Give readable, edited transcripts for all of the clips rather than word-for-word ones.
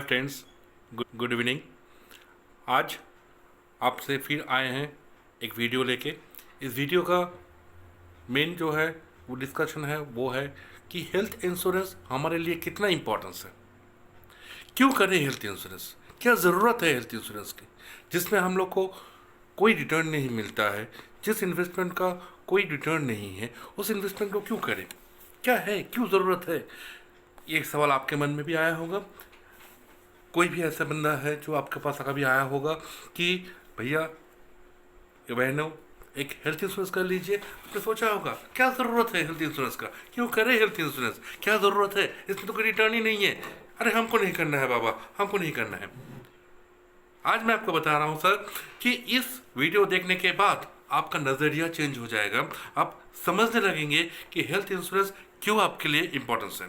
Hi friends, good evening. आज आपसे फिर आए हैं एक वीडियो लेके। इस वीडियो का मेन जो है वो डिस्कशन है वो है कि हेल्थ इंश्योरेंस हमारे लिए कितना इम्पोर्टेंस है, क्यों करें हेल्थ इंश्योरेंस, क्या ज़रूरत है हेल्थ इंश्योरेंस की, जिसमें हम लोग को कोई रिटर्न नहीं मिलता है, जिस इन्वेस्टमेंट का कोई रिटर्न नहीं है, उस इन्वेस्टमेंट को क्यों करें, क्या है, क्यों ज़रूरत है। ये सवाल आपके मन में भी आया होगा। कोई भी ऐसा बंदा है जो आपके पास कभी आया होगा कि भैया या बहनों एक हेल्थ इंश्योरेंस कर लीजिए। आपने सोचा होगा क्या ज़रूरत है हेल्थ इंश्योरेंस का, क्यों करें हेल्थ इंश्योरेंस, क्या ज़रूरत है, इसमें तो कोई रिटर्न ही नहीं है। अरे हमको नहीं करना है बाबा, हमको नहीं करना है। आज मैं आपको बता रहा हूँ सर कि इस वीडियो देखने के बाद आपका नज़रिया चेंज हो जाएगा। आप समझने लगेंगे कि हेल्थ इंश्योरेंस क्यों आपके लिए इम्पोर्टेंस है।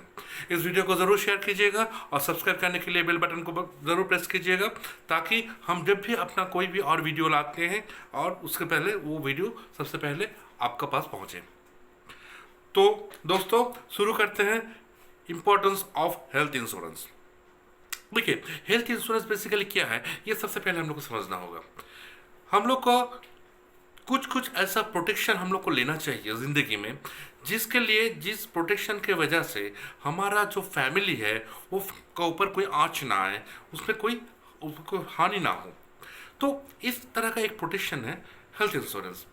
इस वीडियो को ज़रूर शेयर कीजिएगा और सब्सक्राइब करने के लिए बेल बटन को ज़रूर प्रेस कीजिएगा, ताकि हम जब भी अपना कोई भी और वीडियो लाते हैं और उसके पहले वो वीडियो सबसे पहले आपके पास पहुँचे। तो दोस्तों शुरू करते हैं इम्पोर्टेंस ऑफ हेल्थ इंश्योरेंस। देखिए, हेल्थ इंश्योरेंस बेसिकली क्या है, ये सबसे पहले हम लोग को समझना होगा। हम लोग को कुछ कुछ ऐसा प्रोटेक्शन हम लोग को लेना चाहिए ज़िंदगी में, जिसके लिए जिस प्रोटेक्शन के वजह से हमारा जो फैमिली है वो का ऊपर कोई आँच ना आए, उसमें कोई हानि ना हो। तो इस तरह का एक प्रोटेक्शन है हेल्थ इंश्योरेंस।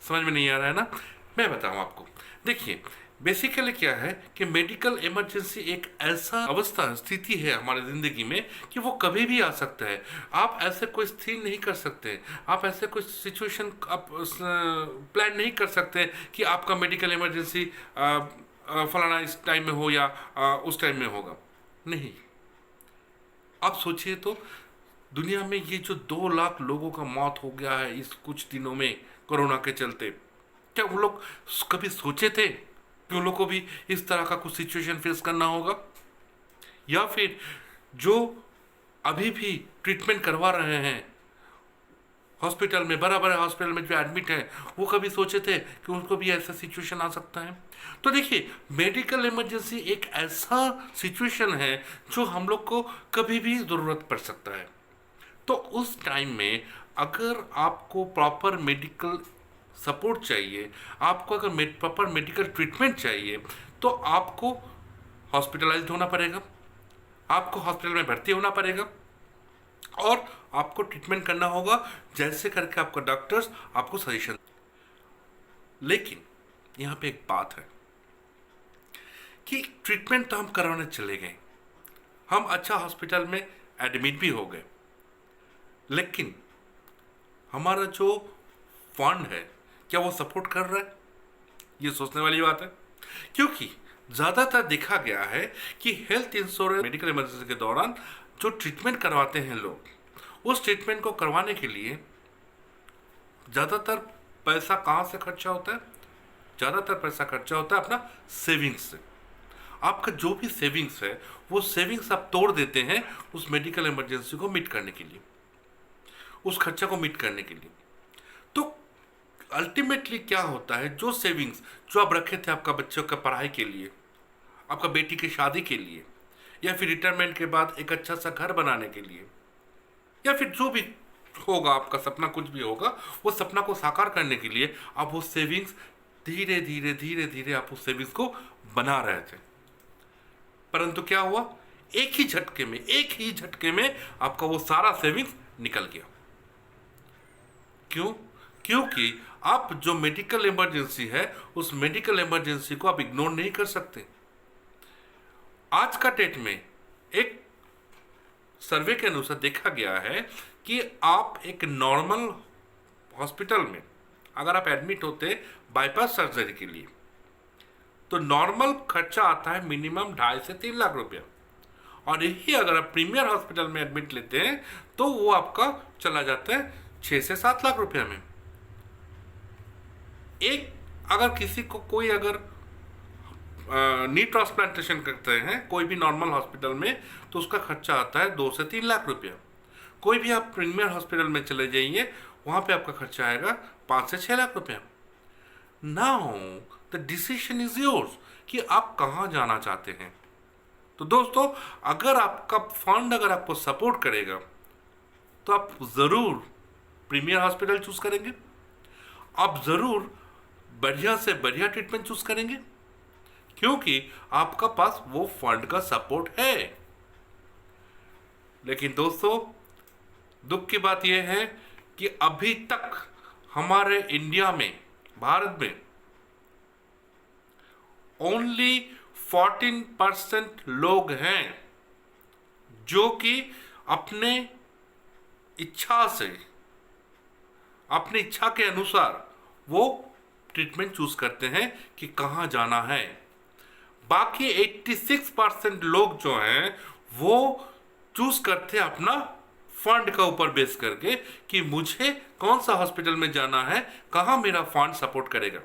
समझ में नहीं आ रहा है ना, मैं बताऊं आपको। देखिए, बेसिकली क्या है कि मेडिकल इमरजेंसी एक ऐसा अवस्था स्थिति है हमारी ज़िंदगी में कि वो कभी भी आ सकता है। आप ऐसे कोई स्थिति नहीं कर सकते, आप ऐसे कोई सिचुएशन आप प्लान नहीं कर सकते कि आपका मेडिकल इमरजेंसी फलाना इस टाइम में हो या उस टाइम में होगा। नहीं, आप सोचिए तो दुनिया में ये जो 2 लाख लोगों का मौत हो गया है इस कुछ दिनों में कोरोना के चलते, क्या वो लोग कभी सोचे थे कि उन लोग को भी इस तरह का कुछ सिचुएशन फेस करना होगा? या फिर जो अभी भी ट्रीटमेंट करवा रहे हैं हॉस्पिटल में, बड़ा बड़ा हॉस्पिटल में जो एडमिट है, वो कभी सोचे थे कि उनको भी ऐसा सिचुएशन आ सकता है? तो देखिए, मेडिकल इमरजेंसी एक ऐसा सिचुएशन है जो हम लोग को कभी भी ज़रूरत पड़ सकता है। तो उस टाइम में अगर आपको प्रॉपर मेडिकल सपोर्ट चाहिए, आपको अगर प्रॉपर मेडिकल ट्रीटमेंट चाहिए, तो आपको हॉस्पिटलाइज्ड होना पड़ेगा, आपको हॉस्पिटल में भर्ती होना पड़ेगा और आपको ट्रीटमेंट करना होगा जैसे करके आपका डॉक्टर्स आपको सजेशन। लेकिन यहाँ पे एक बात है कि ट्रीटमेंट तो हम करवाने चले गए, हम अच्छा हॉस्पिटल में एडमिट भी हो गए, लेकिन हमारा जो फंड है क्या वो सपोर्ट कर रहा है? ये सोचने वाली बात है, क्योंकि ज़्यादातर देखा गया है कि हेल्थ इंश्योरेंस मेडिकल इमरजेंसी के दौरान जो ट्रीटमेंट करवाते हैं लोग, उस ट्रीटमेंट को करवाने के लिए ज़्यादातर पैसा कहाँ से खर्चा होता है? ज़्यादातर पैसा खर्चा होता है अपना सेविंग्स से। आपका जो भी सेविंग्स है वो सेविंग्स आप तोड़ देते हैं उस मेडिकल इमरजेंसी को मीट करने के लिए, उस खर्चा को मीट करने के लिए। तो अल्टीमेटली क्या होता है, जो सेविंग्स जो आप रखे थे आपका बच्चों का पढ़ाई के लिए, आपका बेटी की शादी के लिए, या फिर रिटायरमेंट के बाद एक अच्छा सा घर बनाने के लिए, या फिर जो भी होगा आपका सपना, कुछ भी होगा, वो सपना को साकार करने के लिए आप वो सेविंग्स धीरे धीरे धीरे धीरे आप उस सेविंग्स को बना रहे थे। परंतु क्या हुआ, एक ही झटके में आपका वो सारा सेविंग्स निकल गया। क्यों? क्योंकि आप जो मेडिकल इमरजेंसी है उस मेडिकल इमरजेंसी को आप इग्नोर नहीं कर सकते। आज का डेट में एक सर्वे के अनुसार देखा गया है कि आप एक नॉर्मल हॉस्पिटल में अगर आप एडमिट होते बाईपास सर्जरी के लिए, तो नॉर्मल खर्चा आता है मिनिमम 2.5 से 3 लाख रुपया, और यही अगर आप प्रीमियर हॉस्पिटल में एडमिट लेते हैं तो वो आपका चला जाता है 6 से 7 लाख रुपया में। एक अगर किसी को कोई अगर नी ट्रांसप्लांटेशन करते हैं कोई भी नॉर्मल हॉस्पिटल में, तो उसका खर्चा आता है 2 से 3 लाख रुपया। कोई भी आप प्रीमियर हॉस्पिटल में चले जाइए, वहाँ पे आपका खर्चा आएगा 5 से 6 लाख रुपया। Now the decision is yours कि आप कहाँ जाना चाहते हैं। तो दोस्तों, अगर आपका फंड अगर आपको सपोर्ट करेगा तो आप ज़रूर प्रीमियर हॉस्पिटल चूज करेंगे, आप ज़रूर बढ़िया से बढ़िया ट्रीटमेंट चूज करेंगे, क्योंकि आपका पास वो फंड का सपोर्ट है। लेकिन दोस्तों, दुख की बात यह है कि अभी तक हमारे इंडिया में, भारत में ओनली 14% लोग हैं जो कि अपने इच्छा से, अपनी इच्छा के अनुसार वो ट्रीटमेंट चूज करते हैं कि कहाँ जाना है। बाकी 86% लोग जो हैं वो चूज करते हैं अपना फंड का ऊपर बेस करके कि मुझे कौन सा हॉस्पिटल में जाना है, कहाँ मेरा फंड सपोर्ट करेगा।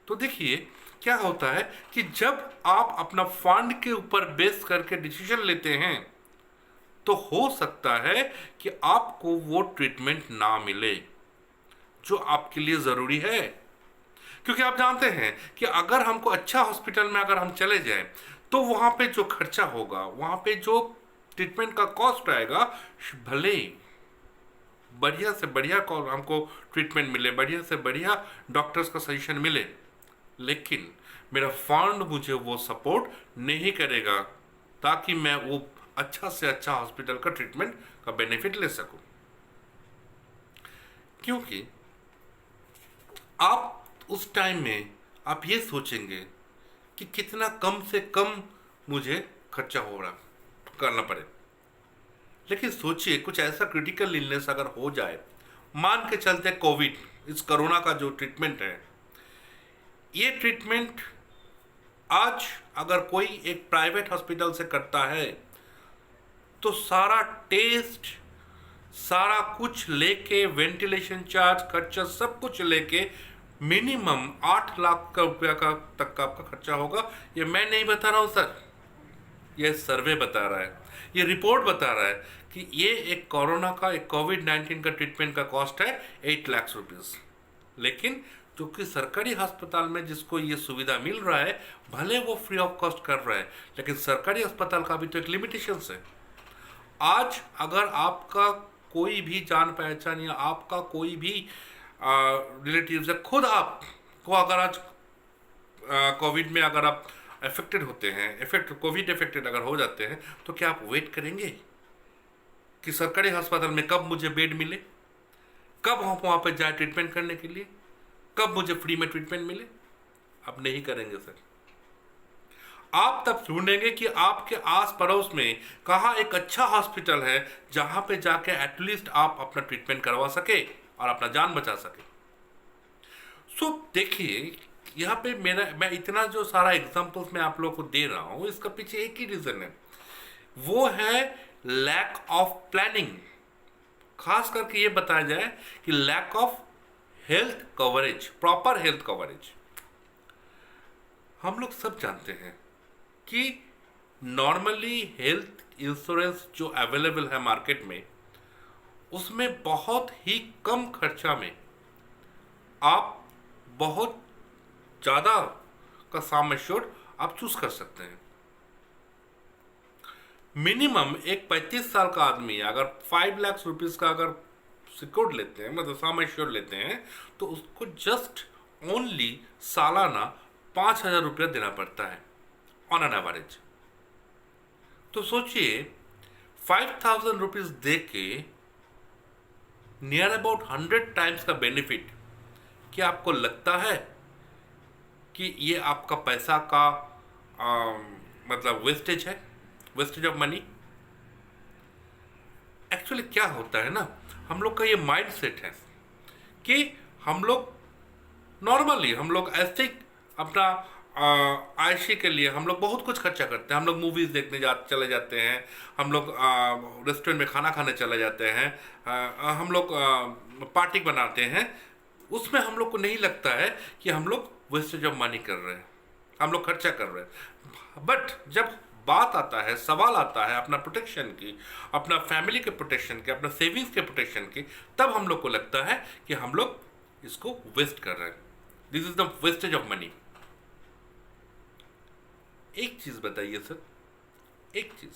तो देखिए क्या होता है कि जब आप अपना फंड के ऊपर बेस करके डिसीजन लेते हैं तो हो सकता है कि आपको वो ट्रीटमेंट ना मिले जो आपके लिए ज़रूरी है। क्योंकि आप जानते हैं कि अगर हमको अच्छा हॉस्पिटल में अगर हम चले जाएं तो वहाँ पे जो खर्चा होगा, वहाँ पे जो ट्रीटमेंट का कॉस्ट आएगा, भले बढ़िया से बढ़िया हमको ट्रीटमेंट मिले, बढ़िया से बढ़िया डॉक्टर्स का सजेशन मिले, लेकिन मेरा फंड मुझे वो सपोर्ट नहीं करेगा ताकि मैं वो अच्छा से अच्छा हॉस्पिटल का ट्रीटमेंट का बेनिफिट ले सकूं। क्योंकि आप उस टाइम में आप ये सोचेंगे कि कितना कम से कम मुझे खर्चा हो रहा करना पड़े। लेकिन सोचिए कुछ ऐसा क्रिटिकल इलनेस अगर हो जाए, मान के चलते कोविड, इस कोरोना का जो ट्रीटमेंट है, ये ट्रीटमेंट आज अगर कोई एक प्राइवेट हॉस्पिटल से करता है तो सारा टेस्ट, सारा कुछ लेके, वेंटिलेशन चार्ज, खर्चा सब कुछ लेके मिनिमम 8 लाख का रुपया का तक का आपका खर्चा होगा। ये मैं नहीं बता रहा हूँ सर, ये सर्वे बता रहा है, ये रिपोर्ट बता रहा है कि ये एक कोरोना का, एक कोविड-19 का ट्रीटमेंट का कॉस्ट है 8 लाख रुपीस। लेकिन जो कि सरकारी अस्पताल में जिसको ये सुविधा मिल रहा है, भले वो फ्री ऑफ कॉस्ट कर रहा है, लेकिन सरकारी अस्पताल का भी तो एक लिमिटेशंस है। आज अगर आपका कोई भी जान पहचान या आपका कोई भी रिलेटिव्स है, खुद आपको अगर आज कोविड में अगर आप अफेक्टेड होते हैं, कोविड अफेक्टेड अगर हो जाते हैं, तो क्या आप वेट करेंगे कि सरकारी अस्पताल में कब मुझे बेड मिले, कब हम वहाँ पर जाए ट्रीटमेंट करने के लिए, कब मुझे फ्री में ट्रीटमेंट मिले? आप नहीं करेंगे सर। आप तब ढूंढेंगे कि आपके आस पड़ोस में कहाँ एक अच्छा हॉस्पिटल है जहाँ पे जाके एटलीस्ट आप अपना ट्रीटमेंट करवा सके और अपना जान बचा सके। सो देखिए, यहाँ पे मैं इतना जो सारा एग्जांपल्स मैं आप लोगों को दे रहा हूँ, इसका पीछे एक ही रीज़न है, वो है लैक ऑफ प्लानिंग। खास करके ये बताया जाए कि lack of health coverage, proper health coverage. हम लोग सब जानते हैं कि नॉर्मली हेल्थ इंश्योरेंस जो अवेलेबल है मार्केट में, उसमें बहुत ही कम खर्चा में आप बहुत ज़्यादा का सम एश्योर्ड आप चूज कर सकते हैं। मिनिमम एक 35 साल का आदमी अगर 5 लाख रुपीस का अगर सिक्योर्ड लेते हैं, मतलब सम एश्योर्ड लेते हैं, तो उसको जस्ट ओनली सालाना 5,000 रुपया देना पड़ता है ऑन एन एवरेज। तो सोचिए 5,000 रुपीज दे के नियर अबाउट 100 टाइम्स का बेनिफिट, क्या आपको लगता है कि ये आपका पैसा का मतलब वेस्टेज है, वेस्टेज ऑफ मनी? एक्चुअली क्या होता है ना, हम लोग का ये माइंड सेट है कि हम लोग नॉर्मली, हम लोग ऐसे अपना आयशी के लिए हम लोग बहुत कुछ खर्चा करते हैं। हम लोग मूवीज़ देखने चले जाते हैं, हम लोग रेस्टोरेंट में खाना खाने चले जाते हैं, हम लोग पार्टी बनाते हैं। उसमें हम लोग को नहीं लगता है कि हम लोग वेस्टेज ऑफ मनी कर रहे हैं, हम लोग खर्चा कर रहे हैं। बट जब बात आता है, सवाल आता है अपना प्रोटेक्शन की, अपना फैमिली के प्रोटेक्शन की, अपना सेविंग्स के प्रोटेक्शन की, तब हम लोग को लगता है कि हम लोग इसको वेस्ट कर रहे हैं। This is the wastage of money. एक चीज बताइए सर, एक चीज,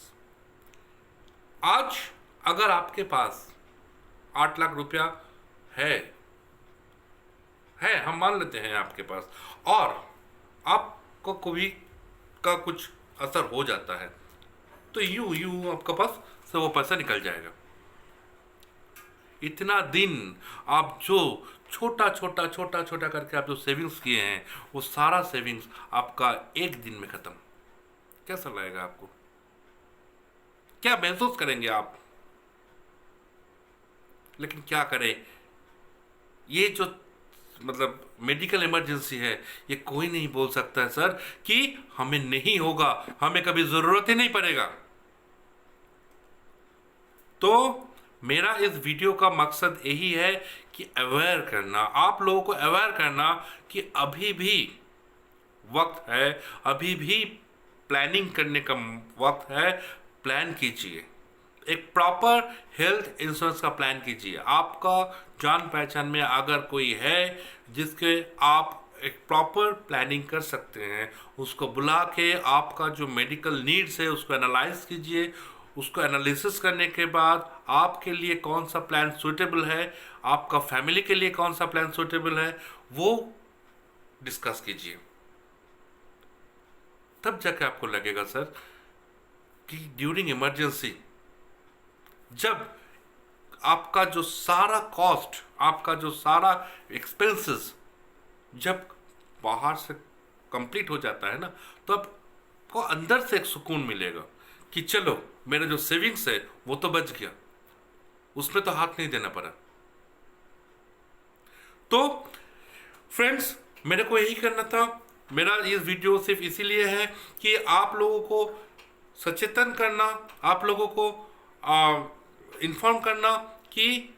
आज अगर आपके पास 8 लाख रुपया है हम मान लेते हैं आपके पास, और आपको कोई का कुछ असर हो जाता है, तो यूं आपके पास से वो पैसा निकल जाएगा। इतना दिन आप जो छोटा छोटा छोटा छोटा करके आप जो सेविंग्स किए हैं, वो सारा सेविंग्स आपका एक दिन में खत्म। कैसा लगेगा आपको? क्या महसूस करेंगे आप? लेकिन क्या करें, ये जो मतलब मेडिकल इमरजेंसी है, ये कोई नहीं बोल सकता है सर कि हमें नहीं होगा, हमें कभी जरूरत ही नहीं पड़ेगा। तो मेरा इस वीडियो का मकसद यही है कि अवेयर करना, आप लोगों को अवेयर करना कि अभी भी वक्त है, अभी भी प्लानिंग करने का वक्त है। प्लान कीजिए, एक प्रॉपर हेल्थ इंश्योरेंस का प्लान कीजिए। आपका जान पहचान में अगर कोई है जिसके आप एक प्रॉपर प्लानिंग कर सकते हैं, उसको बुला के आपका जो मेडिकल नीड्स है उसको एनालाइज कीजिए। उसको एनालिसिस करने के बाद आपके लिए कौन सा प्लान सूटेबल है, आपका फैमिली के लिए कौन सा प्लान सूटेबल है, वो डिस्कस कीजिए। तब जाके आपको लगेगा सर कि ड्यूरिंग इमरजेंसी, जब आपका जो सारा कॉस्ट, आपका जो सारा एक्सपेंसेस जब बाहर से कंप्लीट हो जाता है ना, तो आपको अंदर से एक सुकून मिलेगा कि चलो मेरा जो सेविंग्स है वो तो बच गया, उसमें तो हाथ नहीं देना पड़ा। तो फ्रेंड्स, मेरे को यही करना था। मेरा ये वीडियो सिर्फ इसीलिए है कि आप लोगों को सचेतन करना, आप लोगों को इन्फॉर्म करना कि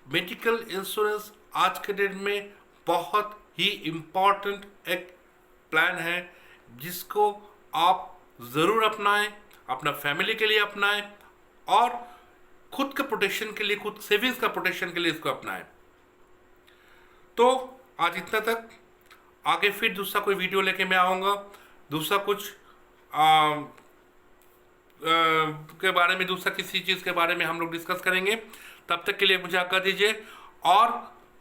मेडिकल इंश्योरेंस आज के डेट में बहुत ही इम्पॉर्टेंट एक प्लान है, जिसको आप ज़रूर अपनाएं, अपना फैमिली के लिए अपनाएं, और खुद के प्रोटेक्शन के लिए, खुद सेविंग्स का प्रोटेक्शन के लिए इसको अपनाएं। तो आज इतना तक। आगे फिर दूसरा कोई वीडियो लेके मैं आऊँगा, दूसरा कुछ के बारे में, दूसरा किसी चीज़ के बारे में हम लोग डिस्कस करेंगे। तब तक के लिए मुझे आज्ञा दीजिए। और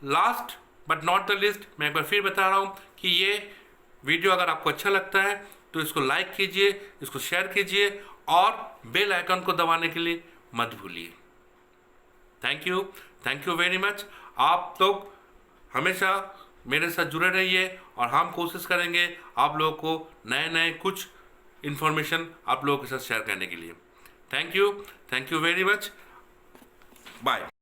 last but not the list, मैं एक बार फिर बता रहा हूँ कि ये वीडियो अगर आपको अच्छा लगता है तो इसको लाइक कीजिए, इसको शेयर कीजिए, और बेल आइकन को दबाने के लिए मत भूलिए। Thank you very much. आप लोग हमेशा मेरे साथ जुड़े रहिए, और हम कोशिश करेंगे आप लोगों को नए कुछ इन्फॉर्मेशन आप लोगों के साथ शेयर करने के लिए। Thank you very much. Bye.